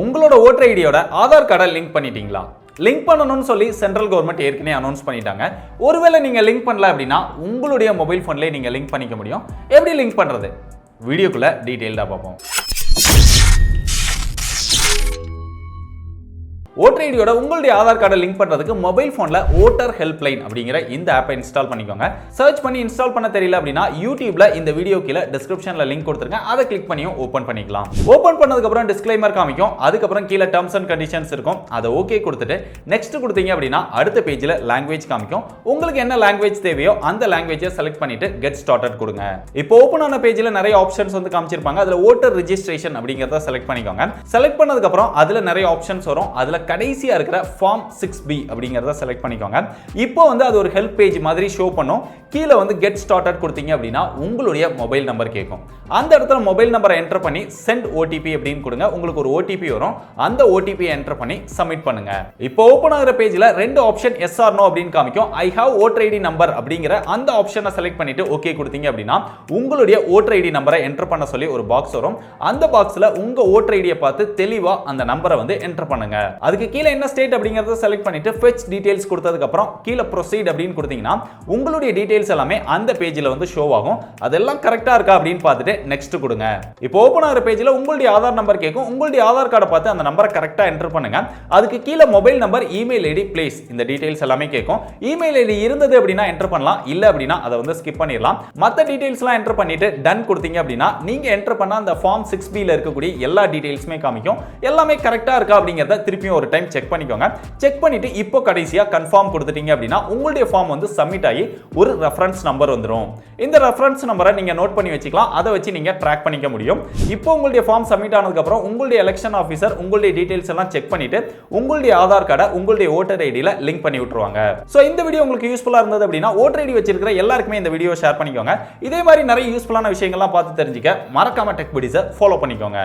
உங்களோட ஓட்டர் ஐடியோட ஆதார் கார்டை லிங்க் பண்ணிட்டீங்களா? லிங்க் பண்ணணும்னு சொல்லி சென்ட்ரல் கவர்மெண்ட் ஏற்கனவே அனௌன்ஸ் பண்ணிட்டாங்க. ஒருவேளை நீங்க லிங்க் பண்ணல அப்படின்னா உங்களுடைய மொபைல் போன்லயே நீங்க லிங்க் பண்ணிக்க முடியும். எப்படி லிங்க் பண்றது? வீடியோக்குள்ள டீடைல்டா பார்ப்போம். ஓட்டர் ஐடியோட உங்களுடைய ஆதார் கார்டை லிங்க் பண்றதுக்கு மொபைல் போன்ல ஓட்டர் ஹெல்ப்லைன் அப்படிங்கிற இந்த ஆப்பை இன்ஸ்டால் பண்ணிக்கோங்க. சர்ச் பண்ணி இன்ஸ்டால் பண்ண தெரியல அப்படின்னா யூடியூப்ல இந்த வீடியோ கீழே டிஸ்கிரிப்ஷன்ல லிங்க் கொடுத்துருக்கேன். அதை கிளிக் பண்ணியும் ஓபன் பண்ணிக்கலாம். ஓபன் பண்ணதுக்கு அப்புறம் டிஸ்க்ளைமர் காமிக்கும். அதுக்கப்புறம் கீழே டர்ம்ஸ் அண்ட் கண்டிஷன்ஸ் இருக்கும். அதை ஓகே கொடுத்துட்டு நெக்ஸ்ட் கொடுத்தீங்க அப்படின்னா அடுத்த பேஜ்ல லாங்குவேஜ் காமிக்கும். உங்களுக்கு என்ன லாங்குவேஜ் தேவையோ அந்த லாங்குவேஜை செலக்ட் பண்ணிட்டு கெட் ஸ்டார்டட் கொடுங்க. இப்போ ஓபன் ஆன பேஜ்ல நிறைய ஆப்ஷன்ஸ் வந்து காமிச்சிருப்பாங்க. அதுல ஓட்டர் ரெஜிஸ்ட்ரேஷன் அப்படிங்கறத செலக்ட் பண்ணிக்கோங்க. செலக்ட் பண்ணதுக்கு அப்புறம் அதுல நிறைய ஆப்ஷன்ஸ் வரும். அதுல கடைசியா இருக்கிற ஃபார்ம் 6B அப்படிங்கறத செலக்ட் பண்ணிக்கோங்க. இப்போ வந்து அது ஒரு ஹெல்ப் பேஜ் மாதிரி ஷோ பண்ணும். கீழே வந்து கெட் ஸ்டார்டட் கொடுத்தீங்க அப்படின்னா உங்களுடைய மொபைல் நம்பர் கேட்கும். அந்த இடத்துல மொபைல் நம்பரை என்டர் பண்ணி சென்ட் ஓடிபி அப்படின்னு கொடுங்க. உங்களுக்கு ஒரு ஓடிபி வரும். அந்த ஓடிபி என்டர் பண்ணி சப்மிட் பண்ணுங்க. இப்போ ஓபன் ஆகிற பேஜ்ல ரெண்டு ஆப்ஷன் எஸ் ஆர் நோ அப்படின்னு காமிக்கும். I have voter ID number அப்படிங்கிற அந்த ஆப்ஷனை செலக்ட் பண்ணிட்டு ஓகே கொடுத்தீங்க அப்படின்னா உங்களுடைய ஓட்டர் ஐடி நம்பரை என்டர் பண்ண சொல்லி ஒரு பாக்ஸ் வரும். அந்த பாக்ஸ்ல உங்க ஓட்டர் ஐடியை பார்த்து தெளிவா அந்த நம்பரை வந்து என்டர் பண்ணுங்க. அதுக்கு கீழே என்ன ஸ்டேட் அப்படிங்கறத செலக்ட் பண்ணிட்டு ஃபெட்ச் டீடைல்ஸ் கொடுத்ததுக்கு அப்புறம் கீழே ப்ரொசீட் அப்படின்னு கொடுத்தீங்கன்னா உங்களுடைய டீடைல்ஸ் எல்லாமே அந்த பேஜ்ல வந்து ஷோ ஆகும். அதெல்லாம் கரெக்ட்டா இருக்கா அப்படின்னு பார்த்துட்டு நெக்ஸ்ட் கொடுங்க. இப்போ ஓபன் ஆகிற பேஜ்ல உங்களுடைய ஆதார் நம்பர் கேட்கும். உங்களுடைய ஆதார் கார்டை பார்த்து அந்த நம்பரை கரெக்ட்டா என்டர் பண்ணுங்க. அதுக்கு கீழே mobile number, email ID, place இந்த டீடைல்ஸ் எல்லாமே கேட்கும். இமெயில் ஐடி இருந்தது அப்படின்னா என்டர் பண்ணலாம். இல்ல அப்படின்னா அதை வந்து ஸ்கிப் பண்ணிடலாம். மற்ற டீடைல்ஸ்லாம் என்டர் பண்ணிட்டு டன் கொடுத்தீங்க அப்படின்னா நீங்க என்டர் பண்ண அந்த ஃபார்ம் 6B ல இருக்கக்கூடிய எல்லா டீடைல்ஸுமே காமிக்கும். எல்லாமே கரெக்ட்டா இருக்கா அப்படிங்கறத திருப்பியும் ஒரு டைம் செக் பண்ணிக்கோங்க. செக் பண்ணிட்டு இப்போ கடைசியா கன்ஃபார்ம் கொடுத்துட்டீங்க அப்படின்னா உங்களுடைய ஃபார்ம் வந்து சப்மிட் ஆகி ஒரு ரெஃபரன்ஸ் நம்பர் வந்துரும். இந்த ரெஃபரன்ஸ் நம்பரை நீங்க நோட் பண்ணி வச்சுக்கலாம். அதை வச்சு நீங்க ட்ராக் பண்ணிக்க முடியும். இப்போ உங்களுடைய ஃபார்ம் சப்மிட் ஆனதுக்கு அப்புறம் உங்களுடைய எலெக்ஷன் ஆபீசர் உங்களுடைய டீடைல்ஸ் எல்லாம் செக் பண்ணிட்டு உங்களுடைய ஆதார் கார்டை உங்களுடைய ஓட்டர் ஐடியில லிங்க் பண்ணி விட்டுருவாங்க. சோ இந்த வீடியோ உங்களுக்கு யூஸ்ஃபுல்லா இருந்தது அப்படின்னா ஓட்டர் ஐடி வச்சிருக்கிற எல்லாருக்குமே இந்த வீடியோ ஷேர் பண்ணிக்கோங்க. இதே மாதிரி நிறைய யூஸ்ஃபுல்லான விஷயங்கள்லாம் பார்த்து தெரிஞ்சுக்க மறக்காம டெக் பீடிஸை ஃபாலோ பண்ணிக்கோங்க.